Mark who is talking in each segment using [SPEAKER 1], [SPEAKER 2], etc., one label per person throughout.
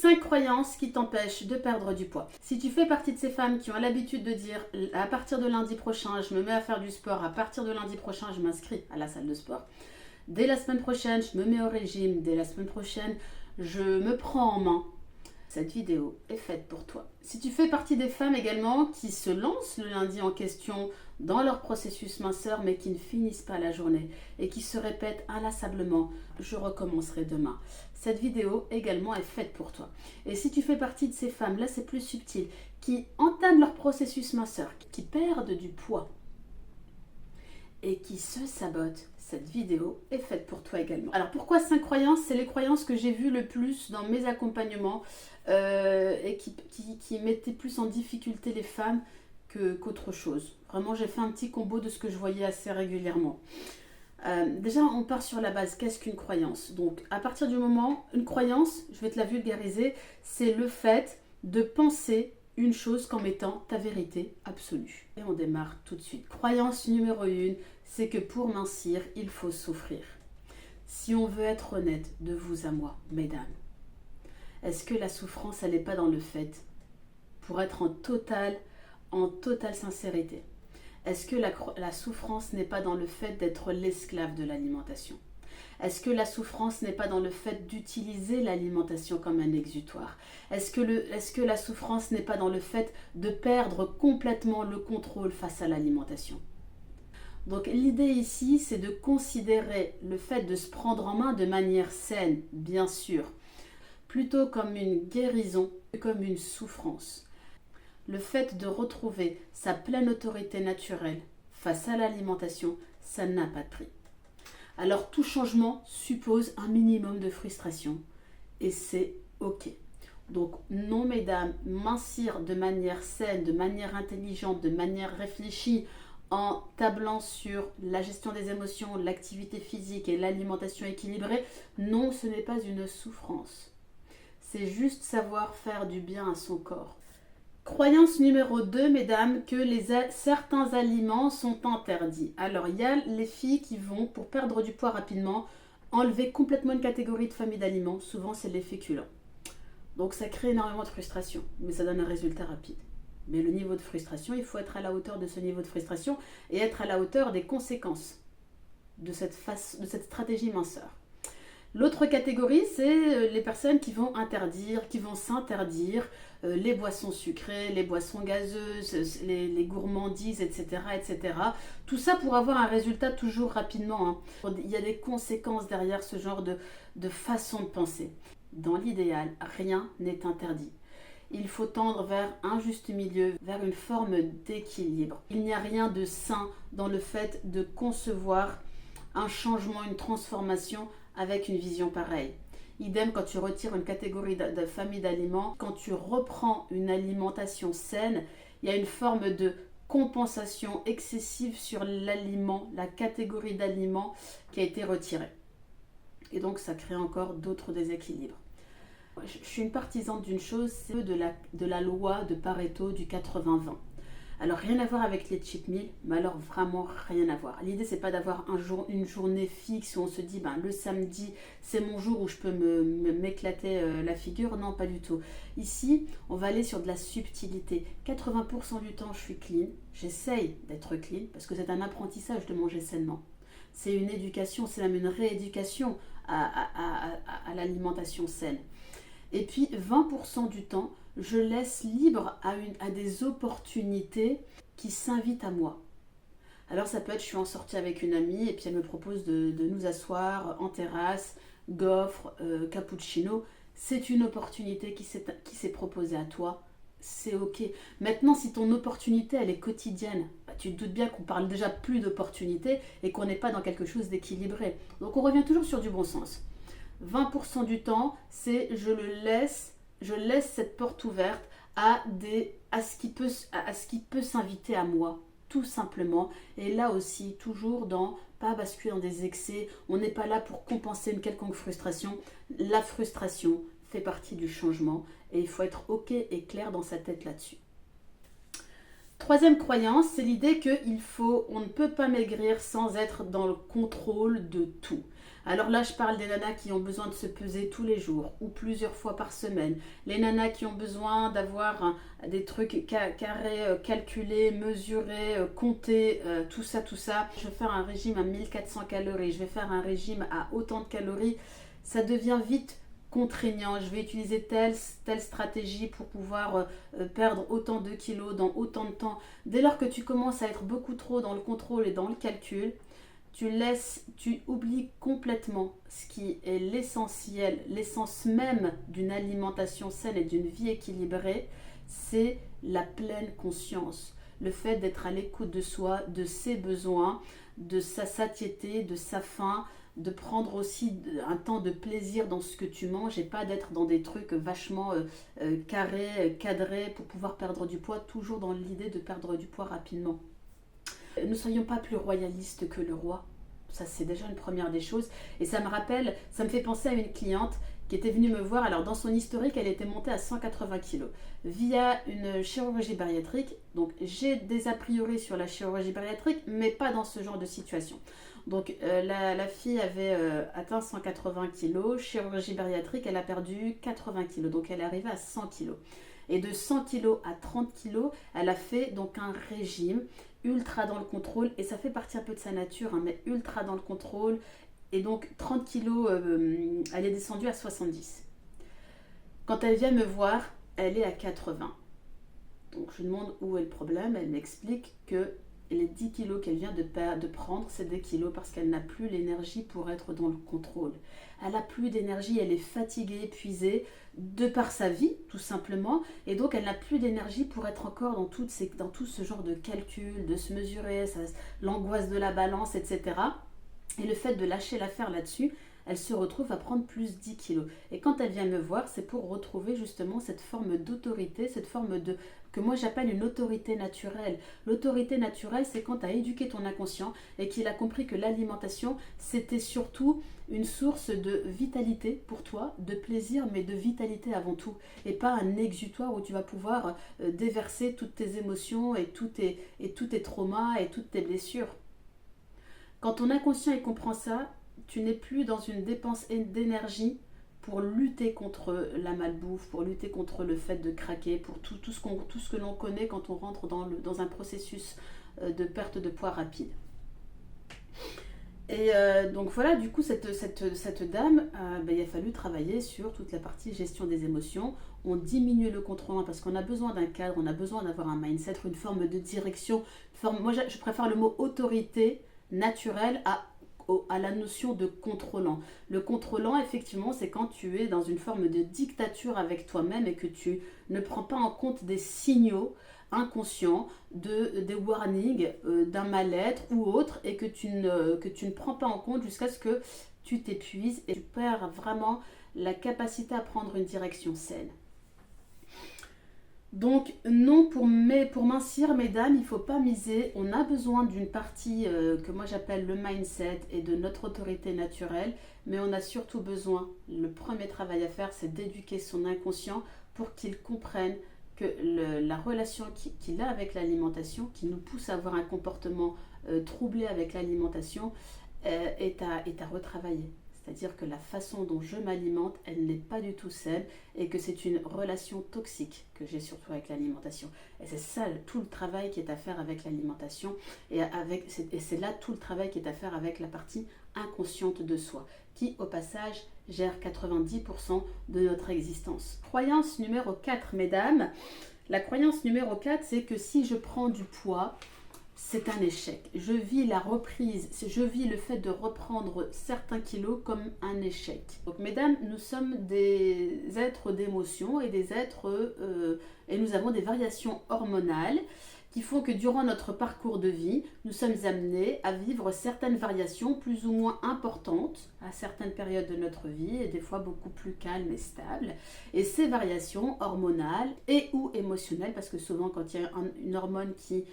[SPEAKER 1] 5 croyances qui t'empêchent de perdre du poids. Si tu fais partie de ces femmes qui ont l'habitude de dire à partir de lundi prochain, je me mets à faire du sport, à partir de lundi prochain, je m'inscris à la salle de sport. Dès la semaine prochaine, je me mets au régime, dès la semaine prochaine, je me prends en main. Cette vidéo est faite pour toi. Si tu fais partie des femmes également qui se lancent le lundi en question dans leur processus minceur mais qui ne finissent pas la journée et qui se répètent inlassablement « je recommencerai demain », cette vidéo également est faite pour toi. Et si tu fais partie de ces femmes, là c'est plus subtil, qui entament leur processus minceur, qui perdent du poids et qui se sabotent, cette vidéo est faite pour toi également. Alors pourquoi 5 croyances? C'est les croyances que j'ai vues le plus dans mes accompagnements et qui mettaient plus en difficulté les femmes qu'autre chose. Vraiment, j'ai fait un petit combo de ce que je voyais assez régulièrement. Déjà, on part sur la base. Qu'est-ce qu'une croyance? Donc, à partir du moment, une croyance, je vais te la vulgariser, c'est le fait de penser une chose comme étant ta vérité absolue. Et on démarre tout de suite. Croyance numéro 1, c'est que pour mincir, il faut souffrir. Si on veut être honnête de vous à moi, mesdames, est-ce que la souffrance, elle n'est pas dans le fait, pour être en totale sincérité, est-ce que la souffrance n'est pas dans le fait d'être l'esclave de l'alimentation? Est-ce que la souffrance n'est pas dans le fait d'utiliser l'alimentation comme un exutoire? Est-ce que la souffrance n'est pas dans le fait de perdre complètement le contrôle face à l'alimentation? Donc l'idée ici, c'est de considérer le fait de se prendre en main de manière saine, bien sûr, plutôt comme une guérison que comme une souffrance. Le fait de retrouver sa pleine autorité naturelle face à l'alimentation, ça n'a pas de prix. Alors tout changement suppose un minimum de frustration et c'est ok. Donc non mesdames, mincir de manière saine, de manière intelligente, de manière réfléchie, en tablant sur la gestion des émotions, l'activité physique et l'alimentation équilibrée, non, ce n'est pas une souffrance. C'est juste savoir faire du bien à son corps. Croyance numéro 2, mesdames, que certains aliments sont interdits. Alors, il y a les filles qui vont, pour perdre du poids rapidement, enlever complètement une catégorie de famille d'aliments. Souvent, c'est les féculents. Donc, ça crée énormément de frustration, mais ça donne un résultat rapide. Mais le niveau de frustration, il faut être à la hauteur de ce niveau de frustration et être à la hauteur des conséquences de cette stratégie minceur. L'autre catégorie, c'est les personnes qui vont s'interdire les boissons sucrées, les boissons gazeuses, les gourmandises, etc., etc. Tout ça pour avoir un résultat toujours rapidement. Il y a des conséquences derrière ce genre de façon de penser. Dans l'idéal, rien n'est interdit. Il faut tendre vers un juste milieu, vers une forme d'équilibre. Il n'y a rien de sain dans le fait de concevoir un changement, une transformation avec une vision pareille. Idem quand tu retires une catégorie de famille d'aliments, quand tu reprends une alimentation saine, il y a une forme de compensation excessive sur l'aliment, la catégorie d'aliments qui a été retirée. Et donc ça crée encore d'autres déséquilibres. Je suis une partisane d'une chose, c'est de la loi de Pareto du 80-20. Alors rien à voir avec les cheat meals, mais alors vraiment rien à voir. L'idée c'est pas d'avoir une journée fixe où on se dit le samedi c'est mon jour où je peux m'éclater la figure. Non, pas du tout. Ici on va aller sur de la subtilité. 80% du temps je suis clean, j'essaye d'être clean parce que c'est un apprentissage de manger sainement. C'est une éducation, c'est même une rééducation à l'alimentation saine. Et puis 20% du temps, je laisse libre à des opportunités qui s'invitent à moi. Alors ça peut être, je suis en sortie avec une amie et puis elle me propose de nous asseoir en terrasse, gaufre, cappuccino. C'est une opportunité qui s'est proposée à toi, c'est ok. Maintenant, si ton opportunité, elle est quotidienne, tu te doutes bien qu'on parle déjà plus d'opportunités et qu'on n'est pas dans quelque chose d'équilibré. Donc on revient toujours sur du bon sens. 20% du temps, c'est je laisse cette porte ouverte à ce qui peut s'inviter à moi, tout simplement. Et là aussi, toujours pas basculer dans des excès. On n'est pas là pour compenser une quelconque frustration. La frustration fait partie du changement et il faut être ok et clair dans sa tête là-dessus. Troisième croyance, c'est l'idée on ne peut pas maigrir sans être dans le contrôle de tout. Alors là, je parle des nanas qui ont besoin de se peser tous les jours ou plusieurs fois par semaine. Les nanas qui ont besoin d'avoir des trucs carrés, calculés, mesurés, comptés, tout ça, tout ça. Je vais faire un régime à 1400 calories, je vais faire un régime à autant de calories. Ça devient vite contraignant. Je vais utiliser telle stratégie pour pouvoir perdre autant de kilos dans autant de temps. Dès lors que tu commences à être beaucoup trop dans le contrôle et dans le calcul, tu oublies complètement ce qui est l'essentiel, l'essence même d'une alimentation saine et d'une vie équilibrée, c'est la pleine conscience. Le fait d'être à l'écoute de soi, de ses besoins, de sa satiété, de sa faim, de prendre aussi un temps de plaisir dans ce que tu manges et pas d'être dans des trucs vachement carrés, cadrés pour pouvoir perdre du poids, toujours dans l'idée de perdre du poids rapidement. Ne soyons pas plus royalistes que le roi. Ça, c'est déjà une première des choses. Et ça me fait penser à une cliente qui était venue me voir. Alors, dans son historique, elle était montée à 180 kilos via une chirurgie bariatrique. Donc, j'ai des a priori sur la chirurgie bariatrique, mais pas dans ce genre de situation. Donc, la fille avait atteint 180 kilos. Chirurgie bariatrique, elle a perdu 80 kilos. Donc, elle est arrivée à 100 kilos. Et de 100 kilos à 30 kilos, elle a fait donc un régime ultra dans le contrôle, et ça fait partie un peu de sa nature, hein, mais ultra dans le contrôle. Et donc 30 kilos, elle est descendue à 70. Quand elle vient me voir, elle est à 80. Donc je lui demande où est le problème. Elle m'explique que les 10 kilos qu'elle vient de prendre, c'est des kilos parce qu'elle n'a plus l'énergie pour être dans le contrôle. Elle n'a plus d'énergie, elle est fatiguée, épuisée, de par sa vie, tout simplement. Et donc, elle n'a plus d'énergie pour être encore dans tout ce genre de calcul, de se mesurer, l'angoisse de la balance, etc. Et le fait de lâcher l'affaire là-dessus, elle se retrouve à prendre plus 10 kilos. Et quand elle vient me voir, c'est pour retrouver justement cette forme d'autorité, cette forme que moi j'appelle une autorité naturelle. L'autorité naturelle, c'est quand tu as éduqué ton inconscient et qu'il a compris que l'alimentation, c'était surtout une source de vitalité pour toi, de plaisir, mais de vitalité avant tout. Et pas un exutoire où tu vas pouvoir déverser toutes tes émotions et tous tes traumas et toutes tes blessures. Quand ton inconscient il comprend ça, tu n'es plus dans une dépense d'énergie pour lutter contre la malbouffe, pour lutter contre le fait de craquer, pour tout ce que l'on connaît quand on rentre dans un processus de perte de poids rapide. Et donc voilà, du coup, cette dame, il a fallu travailler sur toute la partie gestion des émotions. On diminue le contrôle parce qu'on a besoin d'un cadre, on a besoin d'avoir un mindset, une forme de direction. Moi, je préfère le mot autorité naturelle à la notion de contrôlant. Le contrôlant, effectivement, c'est quand tu es dans une forme de dictature avec toi-même et que tu ne prends pas en compte des signaux inconscients, des warnings, d'un mal-être ou autre, et que tu ne prends pas en compte jusqu'à ce que tu t'épuises et tu perds vraiment la capacité à prendre une direction saine. Donc non, pour mincir, mesdames, il ne faut pas miser. On a besoin d'une partie que moi j'appelle le mindset et de notre autorité naturelle, mais on a surtout besoin, le premier travail à faire, c'est d'éduquer son inconscient pour qu'il comprenne que la relation qu'il a avec l'alimentation, qui nous pousse à avoir un comportement troublé avec l'alimentation, est à retravailler. C'est-à-dire que la façon dont je m'alimente, elle n'est pas du tout saine et que c'est une relation toxique que j'ai surtout avec l'alimentation. Et c'est ça tout le travail qui est à faire avec l'alimentation et c'est là tout le travail qui est à faire avec la partie inconsciente de soi qui, au passage, gère 90% de notre existence. Croyance numéro 4, mesdames. La croyance numéro 4, c'est que si je prends du poids, c'est un échec. Je vis la reprise, je vis le fait de reprendre certains kilos comme un échec. Donc mesdames, nous sommes des êtres d'émotion et des êtres et nous avons des variations hormonales qui font que durant notre parcours de vie, nous sommes amenés à vivre certaines variations plus ou moins importantes à certaines périodes de notre vie et des fois beaucoup plus calmes et stables. Et ces variations hormonales et ou émotionnelles, parce que souvent quand il y a une hormone qui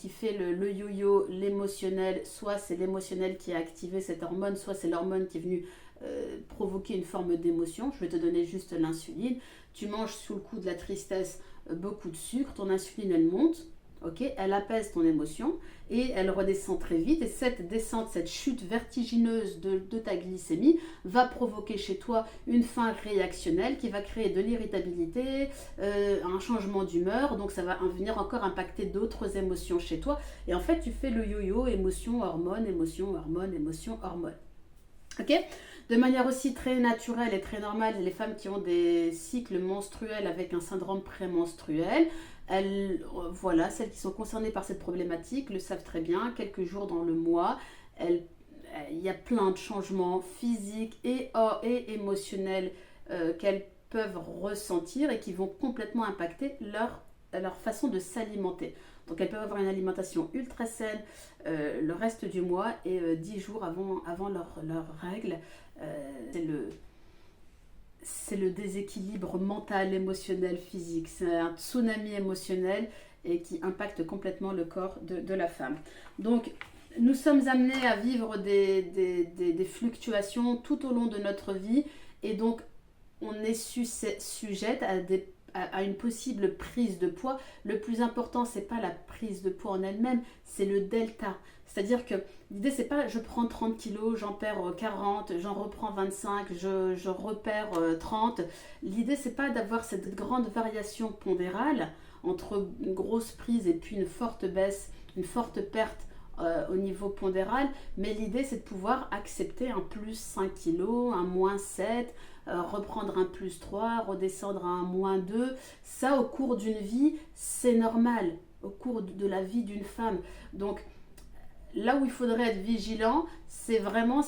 [SPEAKER 1] fait le yo-yo, l'émotionnel, soit c'est l'émotionnel qui a activé cette hormone, soit c'est l'hormone qui est venue provoquer une forme d'émotion. Je vais te donner juste l'insuline. Tu manges sous le coup de la tristesse beaucoup de sucre, ton insuline elle monte. ok, elle apaise ton émotion et elle redescend très vite. Et cette descente, cette chute vertigineuse de ta glycémie va provoquer chez toi une faim réactionnelle qui va créer de l'irritabilité, un changement d'humeur. Donc ça va venir encore impacter d'autres émotions chez toi. Et en fait, tu fais le yo-yo, émotion, hormone, émotion, hormone, émotion, hormone. Ok ? De manière aussi très naturelle et très normale, les femmes qui ont des cycles menstruels avec un syndrome prémenstruel, voilà, celles qui sont concernées par cette problématique le savent très bien. Quelques jours dans le mois, il y a plein de changements physiques et émotionnels qu'elles peuvent ressentir et qui vont complètement impacter leur façon de s'alimenter. Donc elles peuvent avoir une alimentation ultra saine le reste du mois et 10 jours avant leur règle. C'est le déséquilibre mental, émotionnel, physique. C'est un tsunami émotionnel et qui impacte complètement le corps de la femme. Donc nous sommes amenés à vivre des fluctuations tout au long de notre vie et donc on est sujette à une possible prise de poids. Le plus important, c'est pas la prise de poids en elle-même, c'est le delta. C'est-à-dire que l'idée, c'est pas je prends 30 kilos, j'en perds 40, j'en reprends 25, je repère 30. L'idée, c'est pas d'avoir cette grande variation pondérale entre une grosse prise et puis une forte baisse, une forte perte au niveau pondéral, mais l'idée, c'est de pouvoir accepter un plus 5 kilos, un moins 7, reprendre un plus 3, redescendre à un moins 2. Ça, au cours d'une vie, c'est normal, au cours de la vie d'une femme. Donc, là où il faudrait être vigilant, c'est vraiment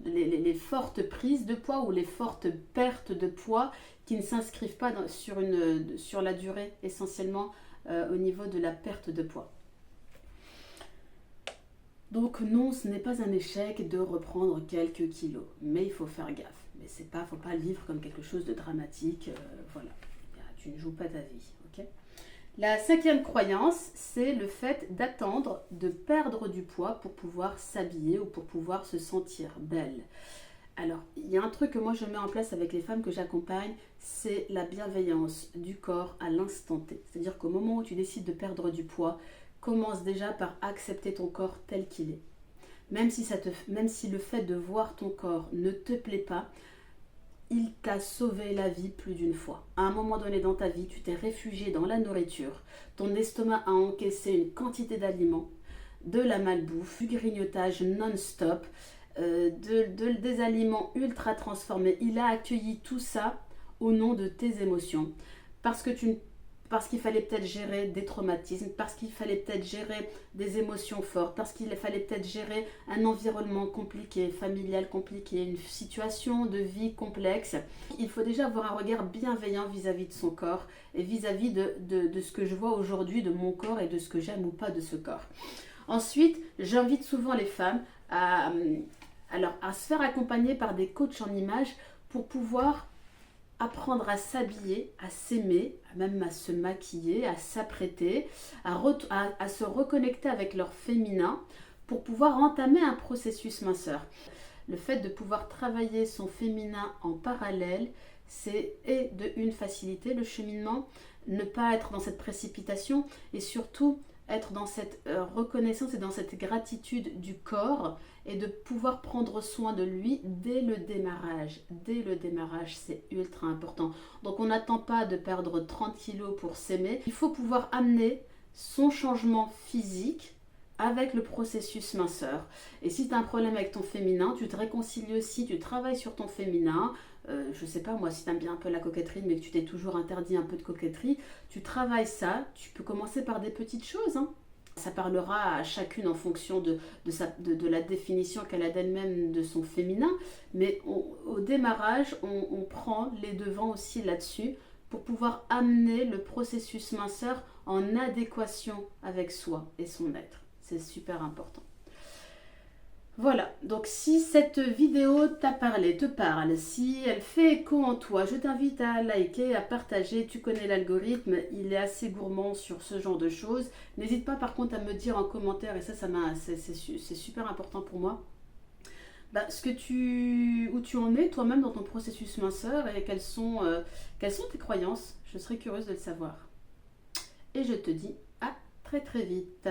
[SPEAKER 1] les fortes prises de poids ou les fortes pertes de poids qui ne s'inscrivent pas sur la durée, essentiellement au niveau de la perte de poids. Donc non, ce n'est pas un échec de reprendre quelques kilos, mais il faut faire gaffe. Mais faut pas le vivre comme quelque chose de dramatique. Voilà, tu ne joues pas ta vie, ok ? La 5e croyance, c'est le fait d'attendre de perdre du poids pour pouvoir s'habiller ou pour pouvoir se sentir belle. Alors, il y a un truc que moi je mets en place avec les femmes que j'accompagne, c'est la bienveillance du corps à l'instant T. C'est-à-dire qu'au moment où tu décides de perdre du poids, commence déjà par accepter ton corps tel qu'il est. Même si le fait de voir ton corps ne te plaît pas, il t'a sauvé la vie plus d'une fois. À un moment donné dans ta vie, tu t'es réfugié dans la nourriture. Ton estomac a encaissé une quantité d'aliments, de la malbouffe, du grignotage non-stop, des aliments ultra transformés. Il a accueilli tout ça au nom de tes émotions. Parce qu'il fallait peut-être gérer des traumatismes, parce qu'il fallait peut-être gérer des émotions fortes, parce qu'il fallait peut-être gérer un environnement compliqué, familial compliqué, une situation de vie complexe. Il faut déjà avoir un regard bienveillant vis-à-vis de son corps et vis-à-vis de ce que je vois aujourd'hui de mon corps et de ce que j'aime ou pas de ce corps. Ensuite, j'invite souvent les femmes à se faire accompagner par des coachs en images pour pouvoir apprendre à s'habiller, à s'aimer, même à se maquiller, à s'apprêter, à se reconnecter avec leur féminin pour pouvoir entamer un processus minceur. Le fait de pouvoir travailler son féminin en parallèle, c'est une facilité le cheminement, ne pas être dans cette précipitation et surtout être dans cette reconnaissance et dans cette gratitude du corps et de pouvoir prendre soin de lui dès le démarrage. Dès le démarrage, c'est ultra important. Donc on n'attend pas de perdre 30 kilos pour s'aimer. Il faut pouvoir amener son changement physique avec le processus minceur. Et si tu as un problème avec ton féminin, tu te réconcilies aussi, tu travailles sur ton féminin. Je sais pas moi, si tu aimes bien un peu la coquetterie, mais que tu t'es toujours interdit un peu de coquetterie, tu travailles ça, tu peux commencer par des petites choses. Hein. Ça parlera à chacune en fonction de la définition qu'elle a d'elle-même de son féminin, mais au démarrage, on prend les devants aussi là-dessus pour pouvoir amener le processus minceur en adéquation avec soi et son être. C'est super important. Voilà, donc si cette vidéo te parle, si elle fait écho en toi, je t'invite à liker, à partager. Tu connais l'algorithme, il est assez gourmand sur ce genre de choses. N'hésite pas par contre à me dire en commentaire, et c'est super important pour moi, où tu en es toi-même dans ton processus minceur et quelles sont tes croyances. Je serais curieuse de le savoir. Et je te dis à très très vite.